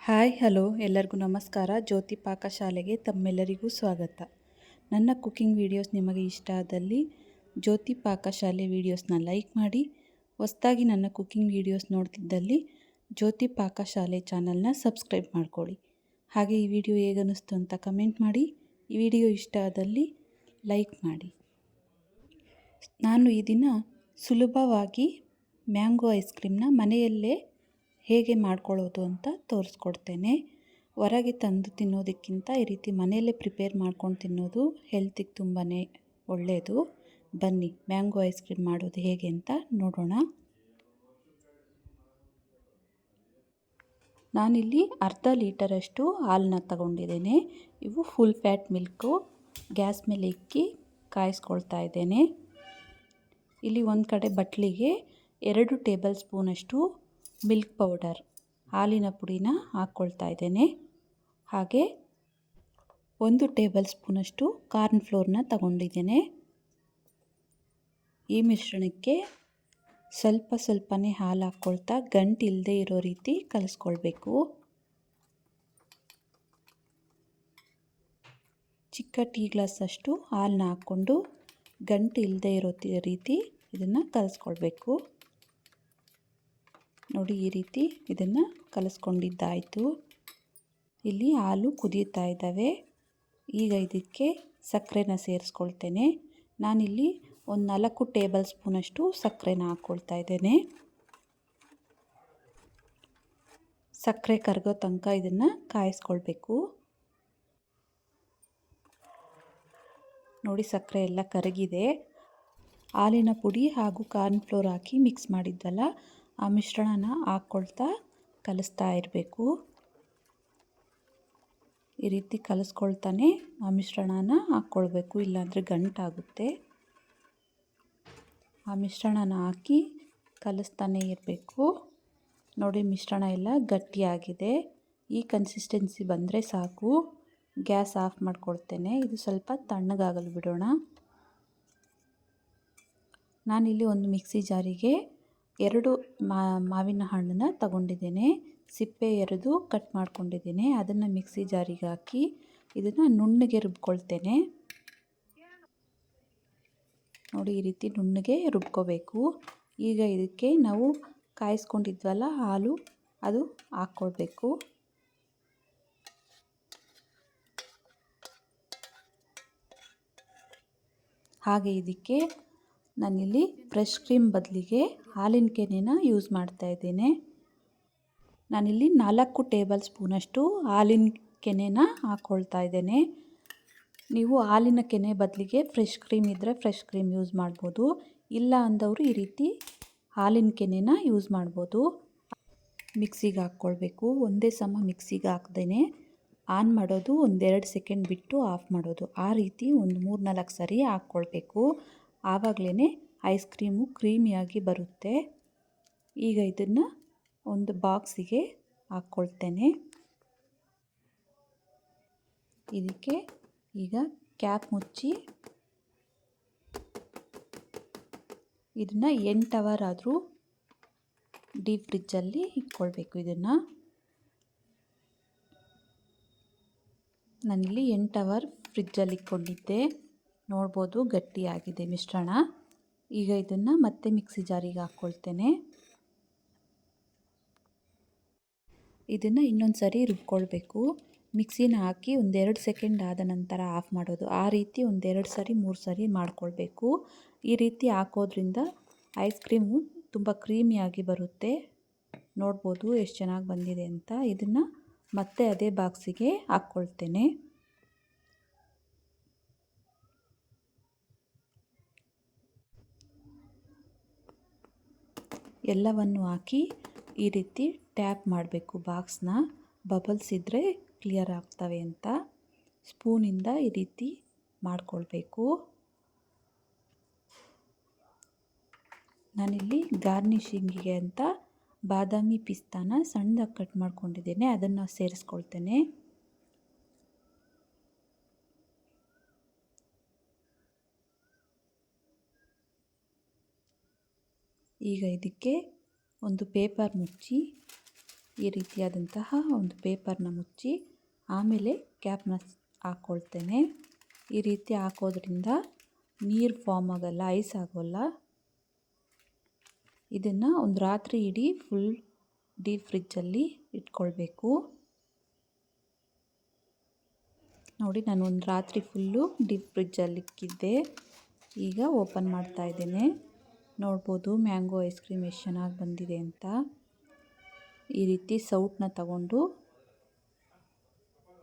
Hi hello ಎಲ್ಲರಿಗೂ ನಮಸ್ಕಾರ. ಜ್ಯೋತಿ ಪಾಕಶಾಲೆಗೆ ತಮ್ಮೆಲ್ಲರಿಗೂ ಸ್ವಾಗತ. ನನ್ನ ಕುಕ್ಕಿಂಗ್ ವೀಡಿಯೋಸ್ ನಿಮಗೆ ಇಷ್ಟ ಆದಲ್ಲಿ ಜ್ಯೋತಿ ಪಾಕಶಾಲೆ ವೀಡಿಯೋಸ್ನ ಲೈಕ್ ಮಾಡಿ. ಹೊಸದಾಗಿ ನನ್ನ ಕುಕ್ಕಿಂಗ್ ವೀಡಿಯೋಸ್ ನೋಡ್ತಿದ್ದಲ್ಲಿ ಜ್ಯೋತಿ ಪಾಕಶಾಲೆ ಚಾನಲ್ನ ಸಬ್ಸ್ಕ್ರೈಬ್ ಮಾಡ್ಕೊಳ್ಳಿ. ಹಾಗೆ ಈ ವಿಡಿಯೋ ಹೇಗನ್ನಿಸ್ತು ಅಂತ ಕಮೆಂಟ್ ಮಾಡಿ. ಈ ವಿಡಿಯೋ ಇಷ್ಟ ಆದಲ್ಲಿ ಲೈಕ್ ಮಾಡಿ. ನಾನು ಈ ದಿನ ಸುಲಭವಾಗಿ ಮ್ಯಾಂಗೋ ಐಸ್ ಕ್ರೀಮ್ನ ಮನೆಯಲ್ಲೇ ಹೇಗೆ ಮಾಡ್ಕೊಳ್ಳೋದು ಅಂತ ತೋರಿಸ್ಕೊಡ್ತೇನೆ. ಹೊರಗೆ ತಂದು ತಿನ್ನೋದಕ್ಕಿಂತ ಈ ರೀತಿ ಮನೆಯಲ್ಲೇ ಪ್ರಿಪೇರ್ ಮಾಡ್ಕೊಂಡು ತಿನ್ನೋದು ಹೆಲ್ತಿಗೆ ತುಂಬಾ ಒಳ್ಳೆಯದು. ಬನ್ನಿ ಮ್ಯಾಂಗೋ ಐಸ್ ಕ್ರೀಮ್ ಮಾಡೋದು ಹೇಗೆ ಅಂತ ನೋಡೋಣ. ನಾನಿಲ್ಲಿ ಅರ್ಧ ಲೀಟರಷ್ಟು ಹಾಲನ್ನ ತಗೊಂಡಿದ್ದೇನೆ. ಇವು ಫುಲ್ ಫ್ಯಾಟ್ ಮಿಲ್ಕು. ಗ್ಯಾಸ್ ಮೇಲೆ ಇಕ್ಕಿ ಕಾಯಿಸ್ಕೊಳ್ತಾ ಇದ್ದೇನೆ. ಇಲ್ಲಿ ಒಂದು ಕಡೆ ಬಟ್ಲಿಗೆ 2 ಟೇಬಲ್ ಸ್ಪೂನಷ್ಟು ಮಿಲ್ಕ್ ಪೌಡರ್ ಹಾಲಿನ ಪುಡಿನ ಹಾಕ್ಕೊಳ್ತಾ ಇದ್ದೇನೆ. ಹಾಗೆ 1 ಟೇಬಲ್ ಸ್ಪೂನಷ್ಟು ಕಾರ್ನ್ ಫ್ಲೋರ್ನ ತಗೊಂಡಿದ್ದೇನೆ. ಈ ಮಿಶ್ರಣಕ್ಕೆ ಸ್ವಲ್ಪನೇ ಹಾಲು ಹಾಕ್ಕೊಳ್ತಾ ಗಂಟು ಇಲ್ಲದೆ ಇರೋ ರೀತಿ ಕಲಿಸ್ಕೊಳ್ಬೇಕು. ಚಿಕ್ಕ ಟೀ ಗ್ಲಾಸಷ್ಟು ಹಾಲನ್ನ ಹಾಕ್ಕೊಂಡು ಗಂಟು ಇಲ್ಲದೆ ಇರೋ ರೀತಿ ಇದನ್ನು ಕಲಿಸ್ಕೊಳ್ಬೇಕು. ನೋಡಿ, ಈ ರೀತಿ ಇದನ್ನು ಕಲಿಸ್ಕೊಂಡಿದ್ದಾಯಿತು. ಇಲ್ಲಿ ಹಾಲು ಕುದೀತಾ ಇದ್ದಾವೆ. ಈಗ ಇದಕ್ಕೆ ಸಕ್ಕರೆನ ಸೇರಿಸ್ಕೊಳ್ತೇನೆ. ನಾನಿಲ್ಲಿ ಒಂದು 4 ಟೇಬಲ್ ಸ್ಪೂನಷ್ಟು ಸಕ್ಕರೆನ ಹಾಕ್ಕೊಳ್ತಾ ಇದ್ದೇನೆ. ಸಕ್ಕರೆ ಕರಗೋ ತನಕ ಇದನ್ನು ಕಾಯಿಸ್ಕೊಳ್ಬೇಕು. ನೋಡಿ, ಸಕ್ಕರೆ ಎಲ್ಲ ಕರಗಿದೆ. ಹಾಲಿನ ಪುಡಿ ಹಾಗೂ ಕಾರ್ನ್ ಫ್ಲೋರ್ ಹಾಕಿ ಮಿಕ್ಸ್ ಮಾಡಿದ್ವಲ್ಲ, ಆ ಮಿಶ್ರಣನ ಹಾಕ್ಕೊಳ್ತಾ ಕಲಿಸ್ತಾ ಇರಬೇಕು. ಈ ರೀತಿ ಕಲಿಸ್ಕೊಳ್ತಾನೆ ಆ ಮಿಶ್ರಣನ ಹಾಕ್ಕೊಳ್ಬೇಕು, ಇಲ್ಲಾಂದರೆ ಗಂಟಾಗುತ್ತೆ. ಆ ಮಿಶ್ರಣನ ಹಾಕಿ ಕಲಿಸ್ತಾನೆ ಇರಬೇಕು. ನೋಡಿ, ಮಿಶ್ರಣ ಎಲ್ಲ ಗಟ್ಟಿಯಾಗಿದೆ. ಈ ಕನ್ಸಿಸ್ಟೆನ್ಸಿ ಬಂದರೆ ಸಾಕು. ಗ್ಯಾಸ್ ಆಫ್ ಮಾಡ್ಕೊಳ್ತೇನೆ. ಇದು ಸ್ವಲ್ಪ ತಣ್ಣಗಾಗಲು ಬಿಡೋಣ. ನಾನಿಲ್ಲಿ ಒಂದು ಮಿಕ್ಸಿ ಜಾರಿಗೆ 2 ಮಾವಿನ ಹಣ್ಣನ್ನು ತಗೊಂಡಿದ್ದೇನೆ. ಸಿಪ್ಪೆ 2 ಕಟ್ ಮಾಡ್ಕೊಂಡಿದ್ದೇನೆ. ಅದನ್ನು ಮಿಕ್ಸಿ ಜಾರಿಗೆ ಹಾಕಿ ಇದನ್ನು ನುಣ್ಣಗೆ ರುಬ್ಕೊಳ್ತೇನೆ. ನೋಡಿ, ಈ ರೀತಿ ನುಣ್ಣಗೆ ರುಬ್ಕೋಬೇಕು. ಈಗ ಇದಕ್ಕೆ ನಾವು ಕಾಯಿಸ್ಕೊಂಡಿದ್ವಲ್ಲ ಹಾಲು, ಅದು ಹಾಕ್ಕೊಳ್ಬೇಕು. ಹಾಗೆ ಇದಕ್ಕೆ ನಾನಿಲ್ಲಿ ಫ್ರೆಶ್ ಕ್ರೀಮ್ ಬದಲಿಗೆ ಹಾಲಿನ ಕೆನೆನ ಯೂಸ್ ಮಾಡ್ತಾ ಇದ್ದೇನೆ. ನಾನಿಲ್ಲಿ 4 ಟೇಬಲ್ ಸ್ಪೂನಷ್ಟು ಹಾಲಿನ ಕೆನೆನ ಹಾಕ್ಕೊಳ್ತಾ ಇದ್ದೇನೆ. ನೀವು ಹಾಲಿನ ಕೆನೆ ಬದಲಿಗೆ ಫ್ರೆಶ್ ಕ್ರೀಮ್ ಇದ್ದರೆ ಫ್ರೆಶ್ ಕ್ರೀಮ್ ಯೂಸ್ ಮಾಡ್ಬೋದು. ಇಲ್ಲ ಅಂದವರು ಈ ರೀತಿ ಹಾಲಿನ ಕೆನೆನ ಯೂಸ್ ಮಾಡ್ಬೋದು. ಮಿಕ್ಸಿಗೆ ಹಾಕ್ಕೊಳ್ಬೇಕು. ಒಂದೇ ಸಮ ಮಿಕ್ಸಿಗೆ ಹಾಕ್ದೇನೆ ಆನ್ ಮಾಡೋದು, 1-2 ಸೆಕೆಂಡ್ ಬಿಟ್ಟು ಆಫ್ ಮಾಡೋದು. ಆ ರೀತಿ ಒಂದು 3-4 ಸರಿ ಹಾಕ್ಕೊಳ್ಬೇಕು. ಆವಾಗಲೇ ಐಸ್ ಕ್ರೀಮು ಕ್ರೀಮಿಯಾಗಿ ಬರುತ್ತೆ. ಈಗ ಇದನ್ನು ಒಂದು ಬಾಕ್ಸಿಗೆ ಹಾಕ್ಕೊಳ್ತೇನೆ. ಇದಕ್ಕೆ ಈಗ ಕ್ಯಾಪ್ ಮುಚ್ಚಿ ಇದನ್ನು 8 ಅವರ್ ಆದರೂ ಡೀಪ್ ಫ್ರಿಜ್ಜಲ್ಲಿ ಇಟ್ಕೊಳ್ಬೇಕು. ಇದನ್ನು ನಾನಿಲ್ಲಿ 8 ಅವರ್ ಫ್ರಿಜ್ಜಲ್ಲಿ ಇಟ್ಕೊಂಡಿದ್ದೆ. ನೋಡ್ಬೋದು, ಗಟ್ಟಿಯಾಗಿದೆ ಮಿಶ್ರಣ. ಈಗ ಇದನ್ನು ಮತ್ತೆ ಮಿಕ್ಸಿ ಜಾರಿಗೆ ಹಾಕ್ಕೊಳ್ತೇನೆ. ಇದನ್ನು ಇನ್ನೊಂದು ಸರಿ ರುಬ್ಕೊಳ್ಬೇಕು. ಮಿಕ್ಸಿನ ಹಾಕಿ 1-2 ಸೆಕೆಂಡ್ ಆದ ನಂತರ ಆಫ್ ಮಾಡೋದು. ಆ ರೀತಿ 1-2 ಸರಿ 3 ಸರಿ ಮಾಡ್ಕೊಳ್ಬೇಕು. ಈ ರೀತಿ ಹಾಕೋದ್ರಿಂದ ಐಸ್ ಕ್ರೀಮು ತುಂಬ ಕ್ರೀಮಿಯಾಗಿ ಬರುತ್ತೆ. ನೋಡ್ಬೋದು ಎಷ್ಟು ಚೆನ್ನಾಗಿ ಬಂದಿದೆ ಅಂತ. ಇದನ್ನು ಮತ್ತೆ ಅದೇ ಬಾಕ್ಸಿಗೆ ಹಾಕ್ಕೊಳ್ತೇನೆ. ಎಲ್ಲವನ್ನು ಹಾಕಿ ಈ ರೀತಿ ಟ್ಯಾಪ್ ಮಾಡಬೇಕು ಬಾಕ್ಸ್ನ. ಬಬಲ್ಸ್ ಇದ್ದರೆ ಕ್ಲಿಯರ್ ಆಗ್ತವೆ ಅಂತ ಸ್ಪೂನಿಂದ ಈ ರೀತಿ ಮಾಡಿಕೊಳ್ಬೇಕು. ನಾನಿಲ್ಲಿ ಗಾರ್ನಿಷಿಂಗಿಗೆ ಅಂತ ಬಾದಾಮಿ ಪಿಸ್ತಾನ ಸಣ್ಣದಾಗಿ ಕಟ್ ಮಾಡ್ಕೊಂಡಿದ್ದೇನೆ. ಅದನ್ನು ಸೇರಿಸ್ಕೊಳ್ತೇನೆ. ಈಗ ಇದಕ್ಕೆ ಒಂದು ಪೇಪರ್ ಮುಚ್ಚಿ ಈ ರೀತಿಯಾದಂತಹ ಒಂದು ಪೇಪರ್ನ ಮುಚ್ಚಿ ಆಮೇಲೆ ಕ್ಯಾಪ್ನ ಹಾಕ್ಕೊಳ್ತೇನೆ. ಈ ರೀತಿ ಹಾಕೋದ್ರಿಂದ ನೀರು ಫಾರ್ಮ್ ಆಗೋಲ್ಲ, ಐಸ್ ಆಗೋಲ್ಲ. ಇದನ್ನು ಒಂದು ರಾತ್ರಿ ಇಡೀ ಫುಲ್ ಡೀಪ್ ಫ್ರಿಜ್ಜಲ್ಲಿ ಇಟ್ಕೊಳ್ಬೇಕು. ನೋಡಿ, ನಾನು ಒಂದು ರಾತ್ರಿ ಫುಲ್ಲು ಡೀಪ್ ಫ್ರಿಜ್ಜಲ್ಲಿ ಇಕ್ಕಿದ್ದೆ. ಈಗ ಓಪನ್ ಮಾಡ್ತಾ ಇದ್ದೇನೆ. ನೋಡ್ಬೋದು ಮ್ಯಾಂಗೋ ಐಸ್ ಕ್ರೀಮ್ ಎಷ್ಟು ಚೆನ್ನಾಗಿ ಬಂದಿದೆ ಅಂತ. ಈ ರೀತಿ ಸೌಟನ್ನ ತಗೊಂಡು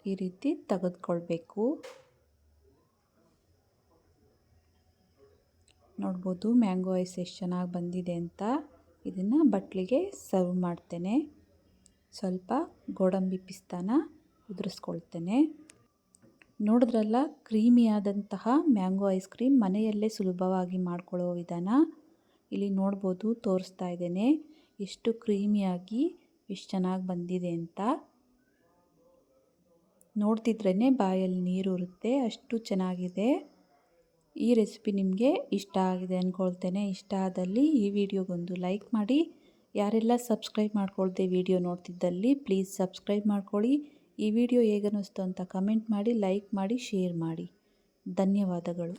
ಈ ರೀತಿ ತೆಗೆದುಕೊಳ್ಬೇಕು. ನೋಡ್ಬೋದು ಮ್ಯಾಂಗೋ ಐಸ್ ಎಷ್ಟು ಚೆನ್ನಾಗಿ ಬಂದಿದೆ ಅಂತ. ಇದನ್ನು ಬಟ್ಲಿಗೆ ಸರ್ವ್ ಮಾಡ್ತೇನೆ. ಸ್ವಲ್ಪ ಗೋಡಂಬಿ ಪಿಸ್ತಾನ ಉದುರಿಸ್ಕೊಳ್ತೇನೆ. ನೋಡಿದ್ರಲ್ಲ, ಕ್ರೀಮಿಯಾದಂತಹ ಮ್ಯಾಂಗೋ ಐಸ್ ಕ್ರೀಮ್ ಮನೆಯಲ್ಲೇ ಸುಲಭವಾಗಿ ಮಾಡ್ಕೊಳ್ಳೋ ವಿಧಾನ. ಇಲ್ಲಿ ನೋಡ್ಬೋದು, ತೋರಿಸ್ತಾ ಇದ್ದೇನೆ ಎಷ್ಟು ಕ್ರೀಮಿಯಾಗಿ ಎಷ್ಟು ಚೆನ್ನಾಗಿ ಬಂದಿದೆ ಅಂತ. ನೋಡ್ತಿದ್ರೇ ಬಾಯಲ್ಲಿ ನೀರು ಉರುತ್ತೆ, ಅಷ್ಟು ಚೆನ್ನಾಗಿದೆ. ಈ ರೆಸಿಪಿ ನಿಮಗೆ ಇಷ್ಟ ಆಗಿದೆ ಅಂದ್ಕೊಳ್ತೇನೆ. ಇಷ್ಟ ಆದಲ್ಲಿ ಈ ವಿಡಿಯೋಗೊಂದು ಲೈಕ್ ಮಾಡಿ. ಯಾರೆಲ್ಲ ಸಬ್ಸ್ಕ್ರೈಬ್ ಮಾಡ್ಕೊಳ್ದೆ ವಿಡಿಯೋ ನೋಡ್ತಿದ್ದಲ್ಲಿ ಪ್ಲೀಸ್ ಸಬ್ಸ್ಕ್ರೈಬ್ ಮಾಡ್ಕೊಳ್ಳಿ. ಈ ವಿಡಿಯೋ ಹೇಗನ್ನಿಸ್ತು ಅಂತ ಕಮೆಂಟ್ ಮಾಡಿ, ಲೈಕ್ ಮಾಡಿ, ಶೇರ್ ಮಾಡಿ. ಧನ್ಯವಾದಗಳು.